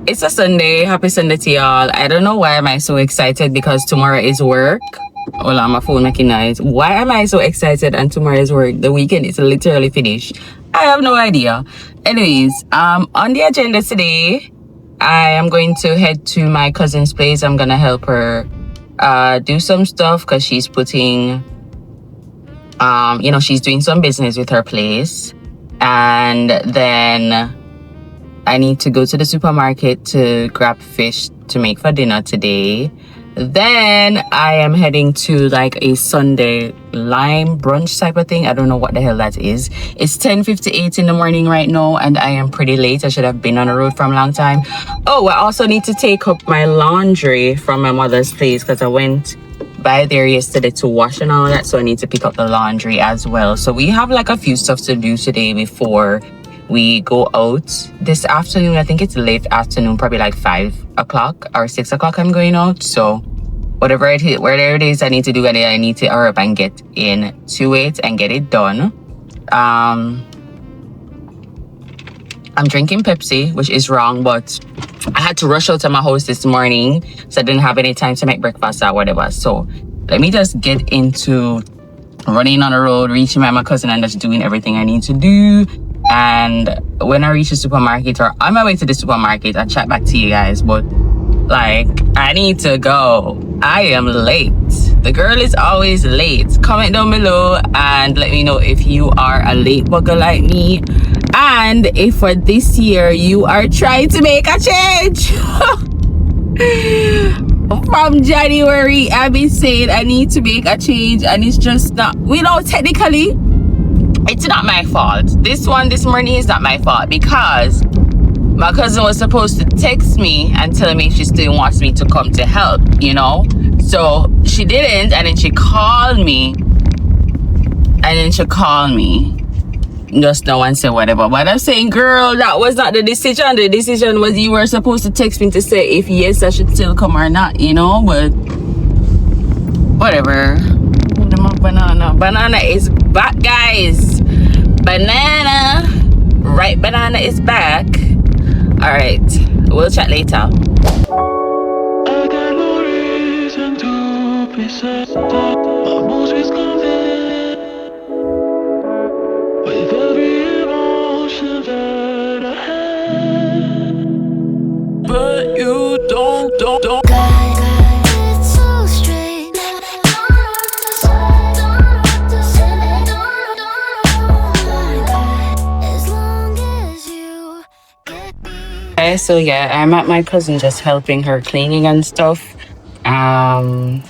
It's a Sunday. Happy Sunday to y'all. I don't know why am I so excited because tomorrow is work. Hold on, my phone making noise. Why am I so excited and tomorrow is work? The weekend is literally finished. I have no idea. Anyways, on the agenda today, I am going to head to my cousin's place. I'm gonna help her do some stuff because she's putting she's doing some business with her place. And then I need to go to the supermarket to grab fish to make for dinner today. Then I am heading to like a Sunday lime brunch type of thing. I don't know what the hell that is. It's 10:58 in the morning right now and I am pretty late. I should have been on the road from a long time. Oh, I also need to take up my laundry from my mother's place because I went by there yesterday to wash and all that. So I need to pick up the laundry as well. So we have like a few stuff to do today before we go out this afternoon. I think it's late afternoon, probably like 5 o'clock or 6 o'clock I'm going out. So whatever it is I need to do, I need to hurry up and get into it and get it done. I'm drinking Pepsi, which is wrong, but I had to rush out of my house this morning, so I didn't have any time to make breakfast or whatever. So let me just get into running on the road, reaching my cousin and just doing everything I need to do. And when I reach the supermarket or on my way to the supermarket, I'll chat back to you guys. But like, I need to go. I am late. The girl is always late. Comment down below and let me know if you are a late bugger like me. And if for this year you are trying to make a change. From January, I've been saying I need to make a change and it's just not, technically, it's not my fault. This morning is not my fault because my cousin was supposed to text me and tell me she still wants me to come to help, So she didn't, and then she called me. Just now and say whatever. But I'm saying, girl, that was not the decision. The decision was you were supposed to text me to say if yes, I should still come or not, but whatever. Banana is back, guys. Banana is back. All right, we'll chat later. I got no reason to be sad. My mood is confident with every emotion that I had. But you don't. So yeah, I'm at my cousin just helping her cleaning and stuff. I'll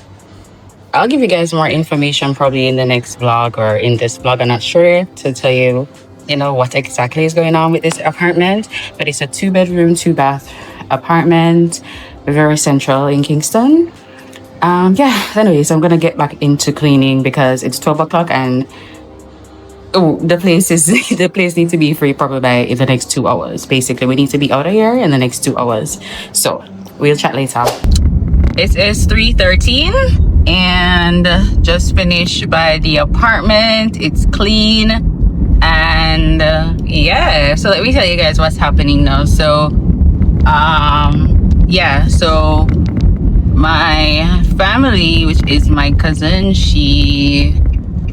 give you guys more information probably in the next vlog or in this vlog. I'm not sure to tell you, what exactly is going on with this apartment, but it's a 2-bedroom, 2-bath apartment, very central in Kingston. Anyways, I'm gonna get back into cleaning because it's 12 o'clock and the place needs to be free probably by in the next 2 hours. Basically, we need to be out of here in the next 2 hours. So we'll chat later. It is 3:13 and just finished by the apartment. It's clean and so let me tell you guys what's happening now. So so my family, which is my cousin, she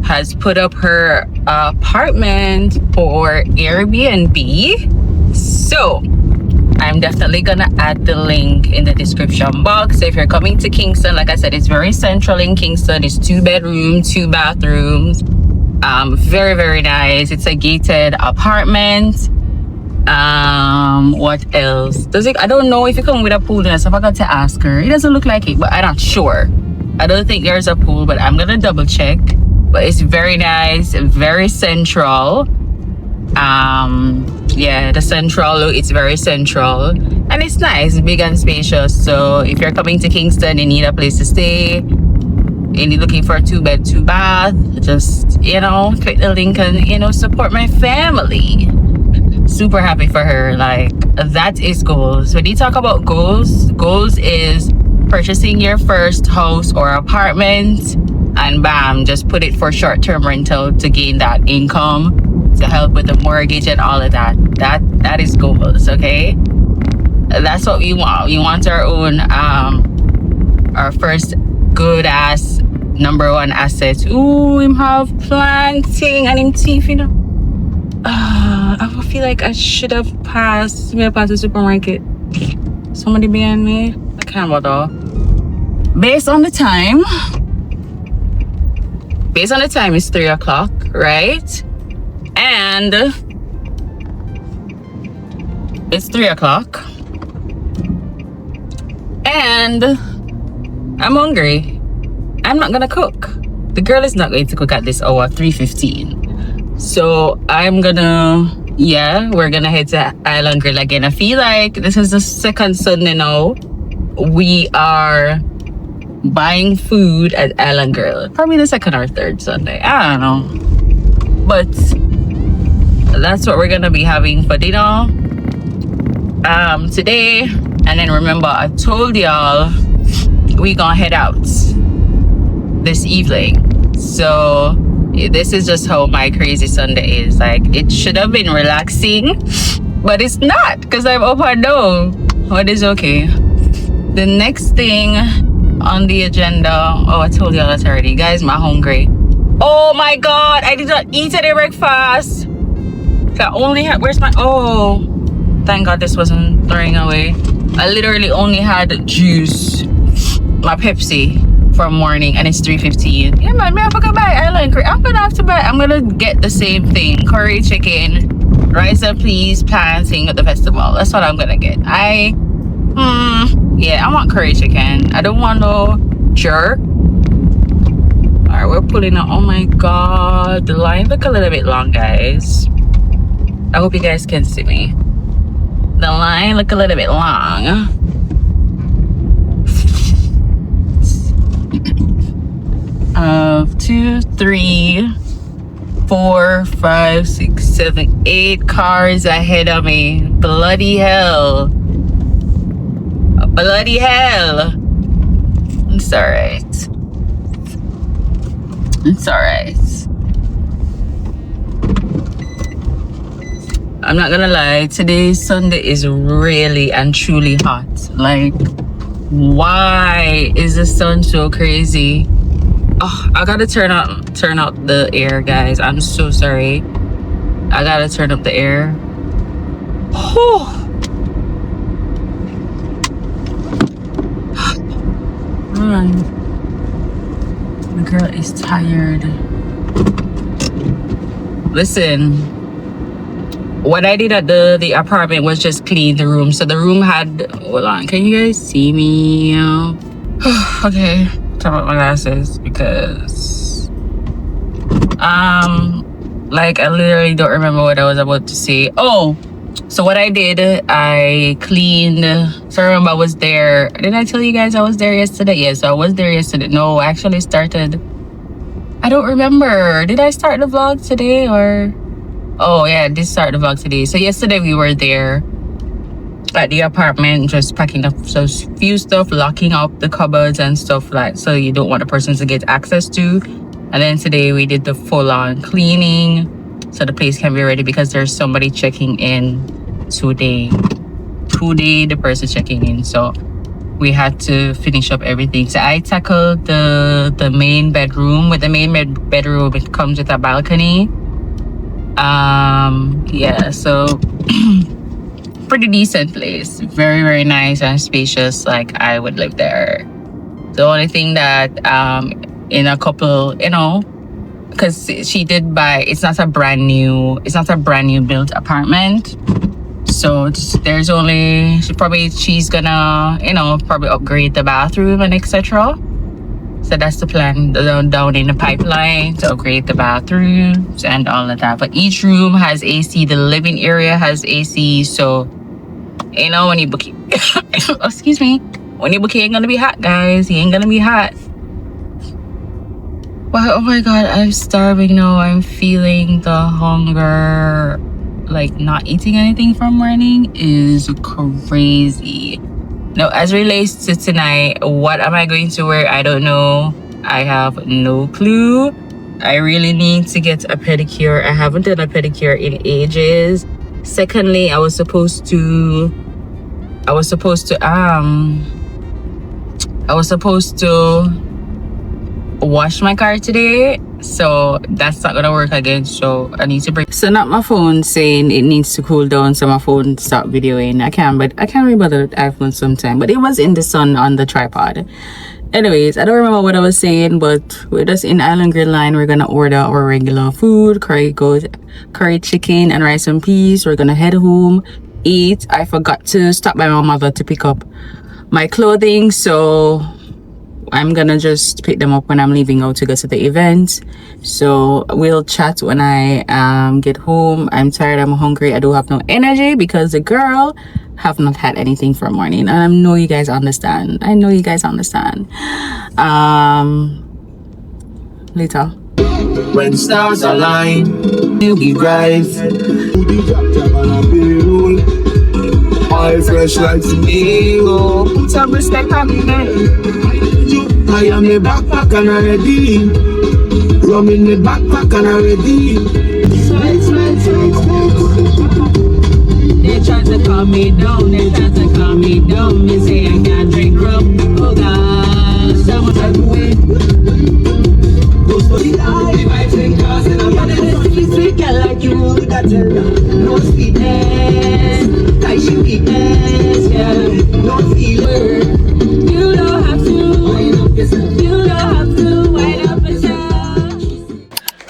has put up her apartment for Airbnb. So I'm definitely gonna add the link in the description box. So if you're coming to Kingston, like I said, it's very central in Kingston. It's 2 bedrooms, 2 bathrooms. Very, very nice. It's a gated apartment. What else? I don't know if it comes with a pool. I forgot to ask her. It doesn't look like it, but I'm not sure. I don't think there's a pool, but I'm gonna double check. But it's very nice, very central. The central look, it's very central. And it's nice, big and spacious. So if you're coming to Kingston, you need a place to stay, and you're looking for a 2-bed, 2-bath, just, click the link and, support my family. Super happy for her. Like, that is goals. When you talk about goals is purchasing your first house or apartment, and bam, just put it for short-term rental to gain that income to help with the mortgage and all of that. That is goals, okay? That's what we want. We want our own, our first good ass number one asset. Ooh, him have planting and him teeth, you know. I feel like I should have passed the supermarket. Somebody behind me. I can't bother. Based on the time, it's 3 o'clock, right? And it's 3 o'clock. And I'm hungry. I'm not gonna cook. The girl is not going to cook at this hour, 3:15. So I'm gonna, we're gonna head to Island Grill again. I feel like this is the second Sunday now we are buying food at Island Grill. Probably the second or third Sunday. I don't know. But that's what we're gonna be having for dinner today. And then remember, I told y'all we gonna head out this evening. So this is just how my crazy Sunday is. Like, it should have been relaxing, but it's not, because I'm up and down. But it's okay. The next thing on the agenda, I told y'all that already. Guys, I'm hungry. Oh my god, I did not eat any breakfast. I only had, thank god this wasn't throwing away. I literally only had juice, my Pepsi from morning, and it's 3:15. Yeah man, I forgot to buy Island Grill. I'm gonna get the same thing. Curry chicken, rice and peas, planting at the festival. That's what I'm gonna get. I want curry chicken. I don't want no jerk. Alright, we're pulling out. Oh my god, the line look a little bit long, guys. I hope you guys can see me. The line look a little bit long. 2, 3, 4, 5, 6, 7, 8 cars ahead of me. Bloody hell. Bloody hell. It's alright. It's alright. I'm not gonna lie, today's Sunday is really and truly hot. Like, why is the sun so crazy? Oh, I gotta turn out the air, guys. I'm so sorry. I gotta turn up the air. Oh. The girl is tired. Listen, what I did at the apartment was just clean the room. So the room had, hold on, can you guys see me? Okay, turn up my glasses because like, I literally don't remember what I was about to say. Oh, so what I did, I cleaned. So remember, I was there. Did I tell you guys I was there yesterday? Yes, I was there yesterday. No, I actually started. I don't remember. Did I start the vlog today or? Oh yeah, I did start the vlog today. So yesterday we were there at the apartment, just packing up so few stuff, locking up the cupboards and stuff, like, so you don't want the person to get access to. And then today we did the full-on cleaning so the place can be ready, because there's somebody checking in today, the person checking in, so we had to finish up everything. So I tackled the main bedroom. With the main bedroom, it comes with a balcony. Yeah, so pretty decent place, very, very nice and spacious. Like, I would live there. The only thing that in a couple, you know, because she did buy, it's not a brand new built apartment, so there's only, she's gonna, you know, probably upgrade the bathroom and etc. So that's the plan, down in the pipeline, to upgrade the bathrooms and all of that. But each room has AC. The living area has AC. So, you know, when you book it, excuse me, when you book it, ain't gonna be hot, guys. He ain't gonna be hot. But oh my god, I'm starving now. I'm feeling the hunger. Like, not eating anything from morning is crazy. Now, as relates to tonight, what am I going to wear? I don't know. I have no clue. I really need to get a pedicure. I haven't done a pedicure in ages. Secondly, I was supposed to I was supposed to wash my car today, so that's not gonna work again. So I need to bring. So not my phone saying it needs to cool down, so my phone stopped videoing. I can't remember the iPhone sometime, but it was in the sun on the tripod. Anyways, I don't remember what I was saying, but we're just in Island Grill line. We're gonna order our regular food, curry chicken and rice and peas. We're gonna head home, eat. I forgot to stop by my mother to pick up my clothing, so I'm gonna just pick them up when I'm leaving out to go to the event. So we'll chat when I get home. I'm tired, I'm hungry, I do have no energy because the girl have not had anything for morning, and I know you guys understand. Later. When stars align, you'll be bright. All fresh like tomato. Put some respect on me, man. I am a backpack and I'm ready. Rum in the backpack and I'm ready. They try to calm me down, Me say I can't drink rum. Oh God, someone take away. Goes for the eye. If I drink cars and I'm on the sweet girl like you, that tell you. No sweetness, I should be best, yeah. No feeler. You don't have to wind up yourself.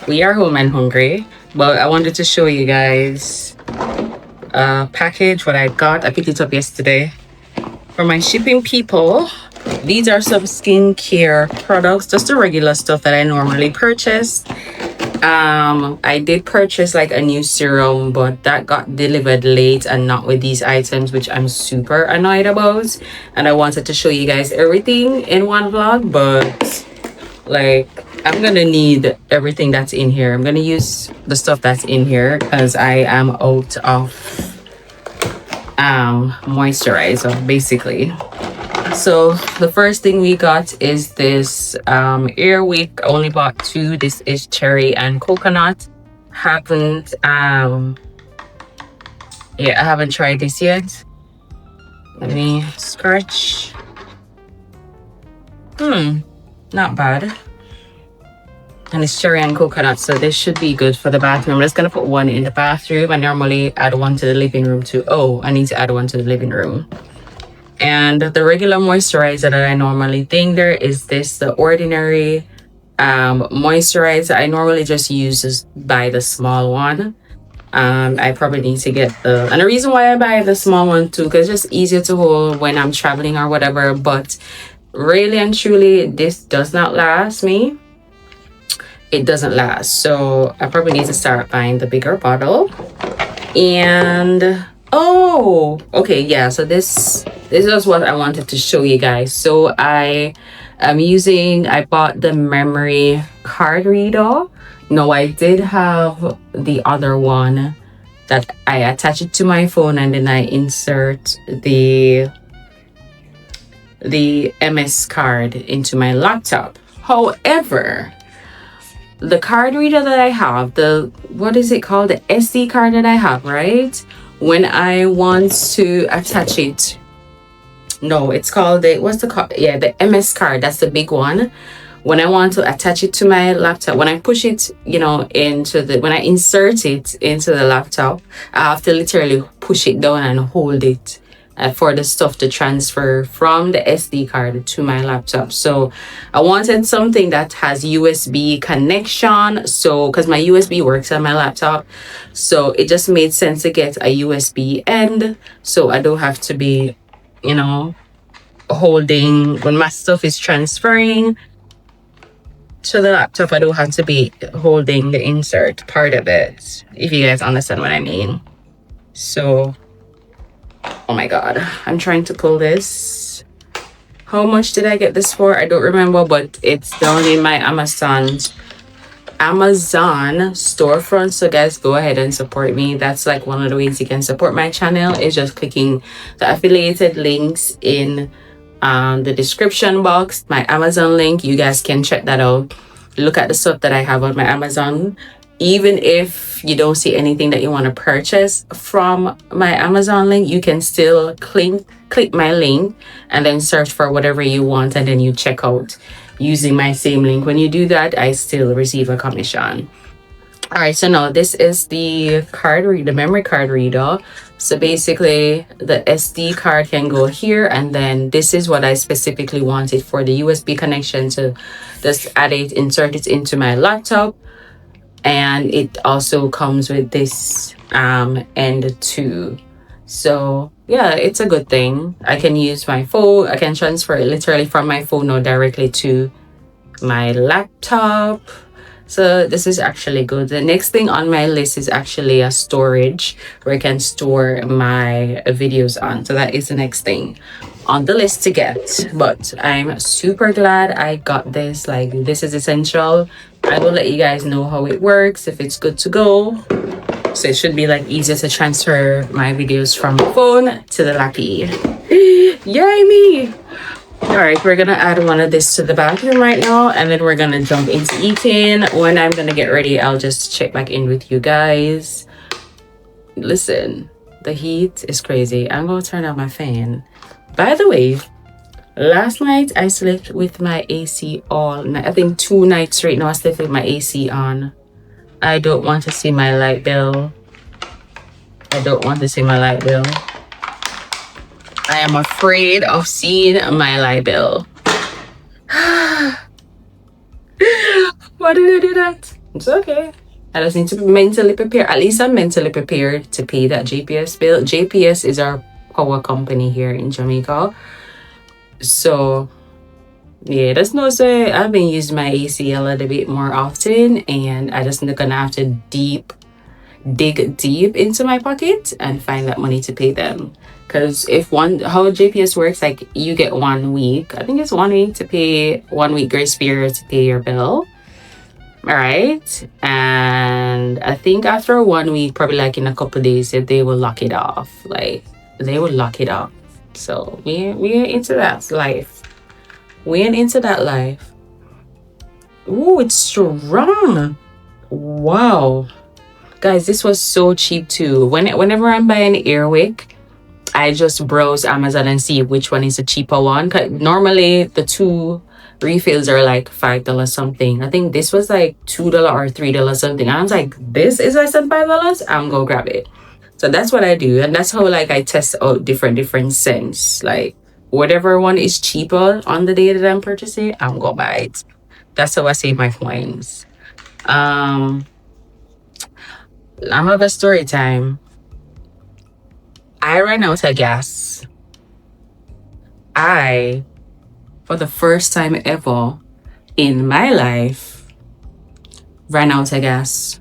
We are home and hungry, but I wanted to show you guys a package what I got. I picked it up yesterday for my shipping people. These are some skincare products, just the regular stuff that I normally purchase. I did purchase like a new serum, but that got delivered late and not with these items, which I'm super annoyed about. And I wanted to show you guys everything in one vlog, but like I'm gonna need everything that's in here. I'm gonna use the stuff that's in here because I am out of moisturizer basically. So the first thing we got is this Air Wick. I only bought two. This is cherry and coconut. I haven't tried this yet. Let me scratch. Not bad. And it's cherry and coconut, so this should be good for the bathroom. I'm just gonna put one in the bathroom. I normally add one to the living room too. Oh, I need to add one to the living room. And the regular moisturizer that I normally think there is this, the Ordinary moisturizer. I normally just buy the small one. I probably need to get and the reason why I buy the small one too, because it's just easier to hold when I'm traveling or whatever. But really and truly, this does not last me. It doesn't last, so I probably need to start buying the bigger bottle. And oh, okay, yeah, so this is what I wanted to show you guys. So I bought the memory card reader. No, I did have the other one that I attach it to my phone and then I insert the MS card into my laptop. However, the card reader that I have, what is it called? The SD card that I have, right? When I want to attach it, no, it's called the MS card. That's the big one. When I want to attach it to my laptop, when I push it, when I insert it into the laptop, I have to literally push it down and hold it for the stuff to transfer from the SD card to my laptop. So I wanted something that has USB connection. So because my USB works on my laptop, so it just made sense to get a USB end. So I don't have to be, holding when my stuff is transferring to the laptop. I don't have to be holding the insert part of it, if you guys understand what I mean. So oh my god, I'm trying to pull this. How much did I get this for? I don't remember, but it's down in my Amazon storefront. So guys, go ahead and support me. That's like one of the ways you can support my channel, is just clicking the affiliated links in the description box, my Amazon link. You guys can check that out. Look at the stuff that I have on my Amazon. Even if you don't see anything that you want to purchase from my Amazon link, you can still click click my link and then search for whatever you want, and then you check out using my same link. When you do that, I still receive a commission. All right, so now this is the memory card reader. So basically the SD card can go here, and then this is what I specifically wanted for the USB connection, to just insert it into my laptop. And it also comes with this end too. So yeah, it's a good thing. I can use my phone. I can transfer it literally from my phone or directly to my laptop. So this is actually good. The next thing on my list is actually a storage where I can store my videos on. So that is the next thing on the list to get. But I'm super glad I got this. Like, this is essential. I will let you guys know how it works, if it's good to go. So it should be like easier to transfer my videos from the phone to the lappy. Yay me! All right, we're gonna add one of this to the bathroom right now, and then we're gonna jump into eating. When I'm gonna get ready, I'll just check back in with you guys. Listen, the heat is crazy. I'm gonna turn on my fan. By the way, last night I slept with my AC all night. I think 2 nights straight now I slept with my AC on. I don't want to see my light bill. I don't want to see my light bill. I am afraid of seeing my light bill. Why did I do that? It's okay. I just need to be mentally prepared. At least I'm mentally prepared to pay that JPS bill. JPS is our power company here in Jamaica. So yeah, that's no say. I've been using my AC a little bit more often, and I just gonna have to dig deep into my pocket and find that money to pay them. Because how JPS works, like, you get 1 week. I think it's 1 week to pay, 1 week grace period to pay your bill. All right, and I think after 1 week, probably like in a couple of days, they will lock it off. Like, they will lock it off. So we ain't into that life. We ain't into that life. Ooh, it's strong. Wow, guys, this was so cheap too. Whenever I'm buying Airwick, I just browse Amazon and see which one is the cheaper one. Normally the 2 refills are like $5 something. I think this was like $2 or $3 something. And I was like, this is less than $5. I'm gonna grab it. So that's what I do, and that's how like I test out different scents. Like, whatever one is cheaper on the day that I'm purchasing, I'm gonna buy it. That's how I save my coins. I'm have a story time. I ran out of gas. For the first time ever in my life, ran out of gas.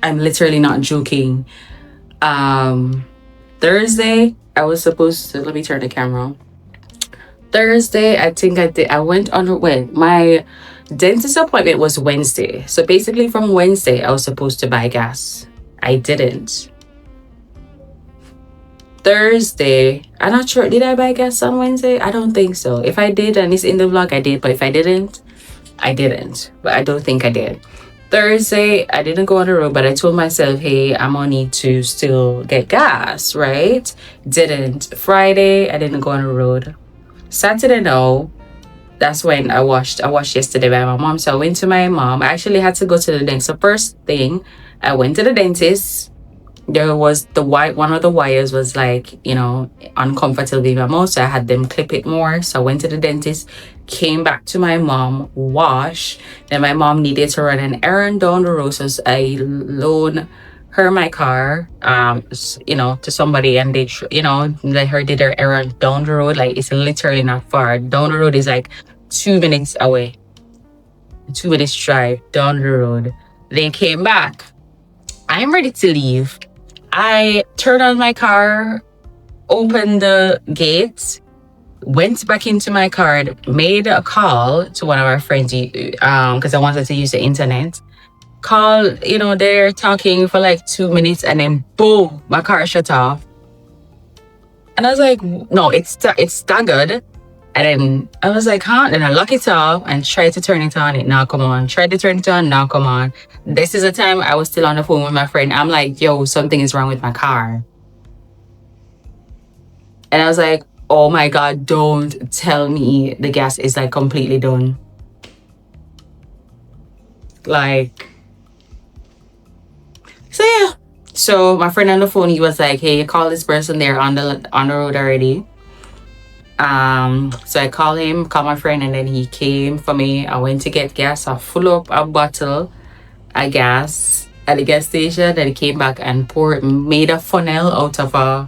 I'm literally not joking. Thursday, I was supposed to, let me turn the camera on. Thursday, I went on, my dentist appointment was Wednesday. So basically from Wednesday, I was supposed to buy gas. I didn't. Thursday, I'm not sure, did I buy gas on Wednesday? I don't think so. If I did, and it's in the vlog, I did. But if I didn't, I didn't. But I don't think I did. Thursday, I didn't go on the road, but I told myself, hey, I'm gonna need to still get gas, right? Didn't. Friday, I didn't go on the road. Saturday, no. That's when I washed yesterday by my mom. So I went to my mom. I actually had to go to the dentist. So first thing, I went to the dentist. There was one of the wires was like, uncomfortable in my mouth. So I had them clip it more. So I went to the dentist, came back to my mom, wash. Then my mom needed to run an errand down the road. So I loaned her my car, to somebody, and they, let her did her errand down the road. Like, it's literally not far. Down the road is like 2 minutes away. 2 minutes drive down the road. They came back. I'm ready to leave. I turned on my car, opened the gates, went back into my car, made a call to one of our friends, because I wanted to use the internet. Call, they're talking for like 2 minutes, and then boom, my car shut off. And I was like, no, it's staggered. And then I was like, huh? Then I lock it off and tried to turn it on. It now come on. Tried to turn it on, now come on. This is the time I was still on the phone with my friend. I'm like, yo, something is wrong with my car. And I was like, oh my God, don't tell me the gas is like completely done. Like, so yeah. So my friend on the phone, he was like, hey, call this person there on the road already. So I called my friend, and then he came for me. I went to get gas. I full up a bottle of gas at the gas station. Then he came back and made a funnel out of a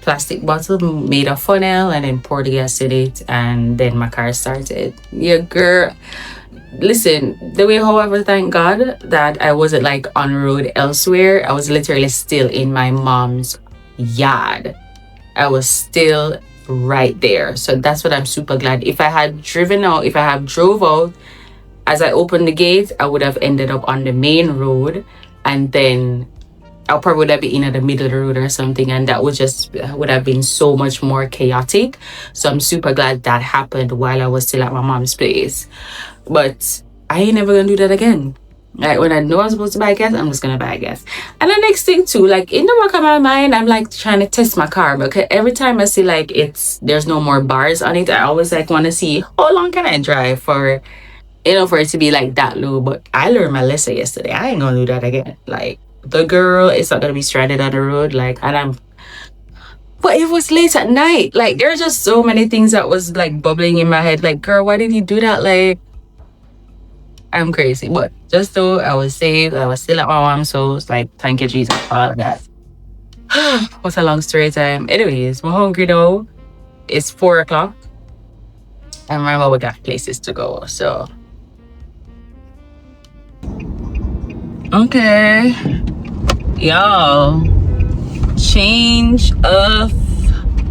plastic bottle, made a funnel, and then poured the gas in it. And then my car started. Yeah, girl. Listen, the way, however, thank God that I wasn't like on road elsewhere. I was literally still in my mom's yard. I was still right there. So that's what I'm super glad. If I had drove out, as I opened the gate, I would have ended up on the main road, and then I probably would have been in the middle of the road or something, and that would have been so much more chaotic. So I'm super glad that happened while I was still at my mom's place. But I ain't never gonna do that again. Like, when I know I'm supposed to buy gas, I'm just gonna buy gas. And the next thing too, like, in the back of my mind, I'm like trying to test my car, because every time I see like there's no more bars on it, I always like want to see how long can I drive for it to be like that low. But I learned my lesson yesterday. I ain't gonna do that again. Like, the girl is not gonna be stranded on the road. Like, but it was late at night. Like, there's just so many things that was like bubbling in my head. Like, girl, why did you do that? Like, I'm crazy. But just though I was saved, I was still at my mom's, so it's like, thank you, Jesus, for all of that. What's a long story time. Anyways, we're hungry though. It's 4 o'clock. And remember, we got places to go, so. Okay. Y'all. Change of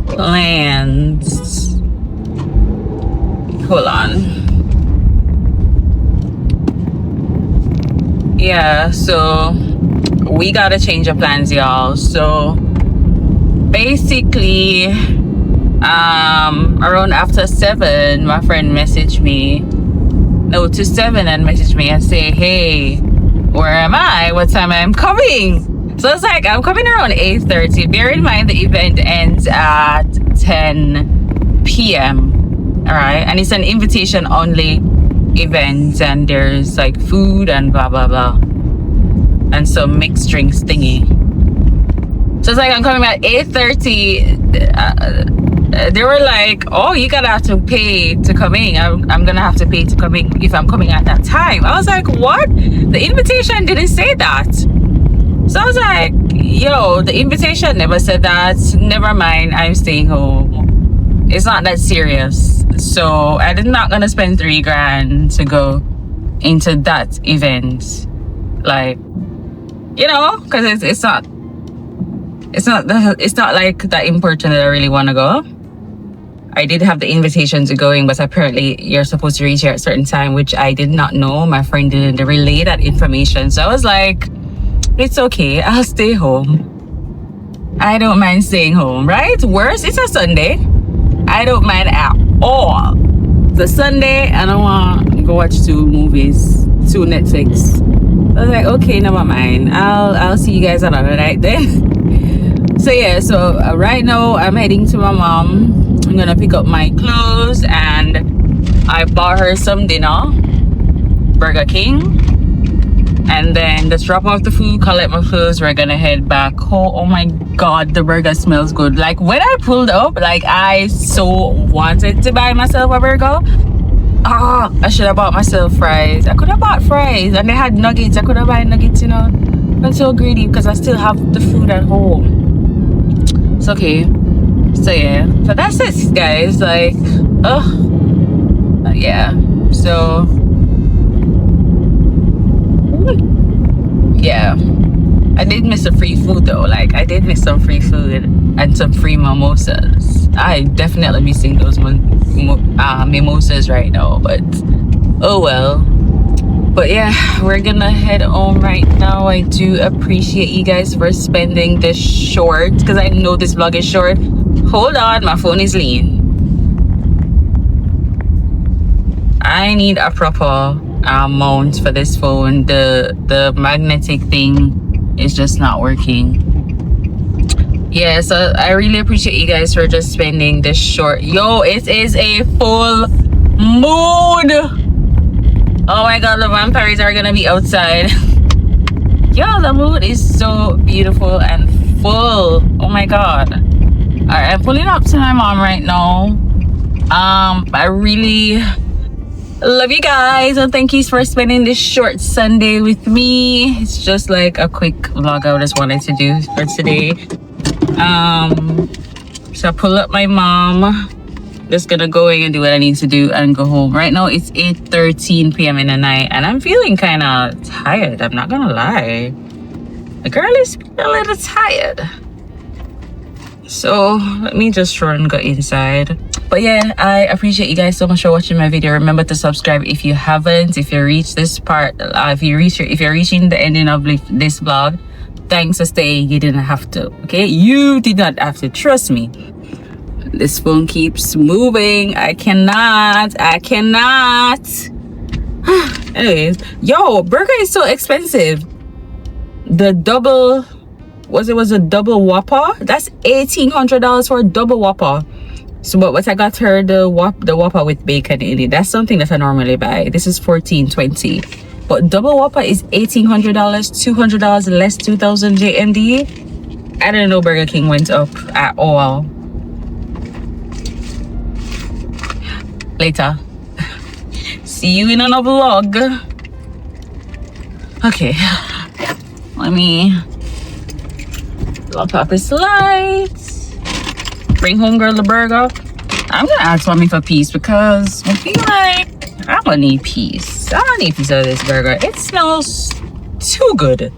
plans. Hold on. Yeah, so we got a change of plans, y'all. So basically, around after 7, my friend messaged me. No, to 7 and messaged me and say, hey, where am I? What time I'm coming? So it's like, I'm coming around 8:30. Bear in mind the event ends at 10 p.m. All right, and it's an invitation only event, and there's like food and blah blah blah and some mixed drinks thingy. So it's like, I'm coming at 8:30. They were like, oh, you're gonna have to pay to come in. I'm gonna have to pay to come in if I'm coming at that time. I was like, what? The invitation didn't say that. So I was like, yo, the invitation never said that. Never mind, I'm staying home. It's not that serious. So I'm not gonna spend $3,000 to go into that event, like, because it's not like that important that I really want to go. I did have the invitation to going, but apparently you're supposed to reach here at a certain time, which I did not know. My friend didn't relay that information, so I was like, it's okay, I'll stay home. I don't mind staying home, right? Worse, it's a Sunday. I don't mind at all. It's a Sunday and I want to go watch 2 movies, 2 Netflix. I was like, okay, never mind. I'll see you guys another night then. So yeah, so right now I'm heading to my mom. I'm gonna pick up my clothes, and I bought her some dinner, Burger King, and then just drop off the food, collect my clothes. We're gonna head back home. Oh my God, the burger smells good. Like, when I pulled up, like, I so wanted to buy myself a burger. I should have bought myself fries. I could have bought fries, and they had nuggets. I could have bought nuggets, I'm so greedy because I still have the food at home. It's okay. So yeah, so that's it, guys. Like, yeah. So yeah, I did miss the free food though. Like, I did miss some free food and some free mimosas. I definitely missing those mimosas right now, but oh well. But yeah, we're gonna head home right now. I do appreciate you guys for spending this short, because I know this vlog is short. Hold on, my phone is lean. I need a proper mount for this phone. The magnetic thing is just not working. Yeah, so I really appreciate you guys for just spending this short. Yo, it is a full moon. Oh my god, the vampires are gonna be outside. Yo, the moon is so beautiful and full. Oh my god. Alright, I'm pulling up to my mom right now. I really love you guys, and thank you for spending this short Sunday with me. It's just like a quick vlog I just wanted to do for today. So I pull up my mom. Just gonna go in and do what I need to do and go home. Right now it's 8:13 p.m. in the night, and I'm feeling kind of tired. I'm not gonna lie. The girl is a little tired. So let me just run and go inside. But yeah, I appreciate you guys so much for watching my video. Remember to subscribe if you haven't. If you reach this part, if you're reaching the ending of this vlog, thanks for staying. You didn't have to. Okay, you did not have to. Trust me. This phone keeps moving. I cannot. Anyways, yo, burger is so expensive. The double, was a double Whopper? That's $1,800 for a double Whopper. So but I got her the Whopper with bacon in it. That's something that I normally buy. This is $14.20. But double Whopper is $1,800, $200 less 2,000 JMD. I didn't know Burger King went up at all. Later. See you in another vlog. Okay. Let me lock up his lights. Bring home girl the burger. I'm gonna ask mommy for peace because I feel like I'm gonna need peace. I don't need peace of this burger. It smells too good.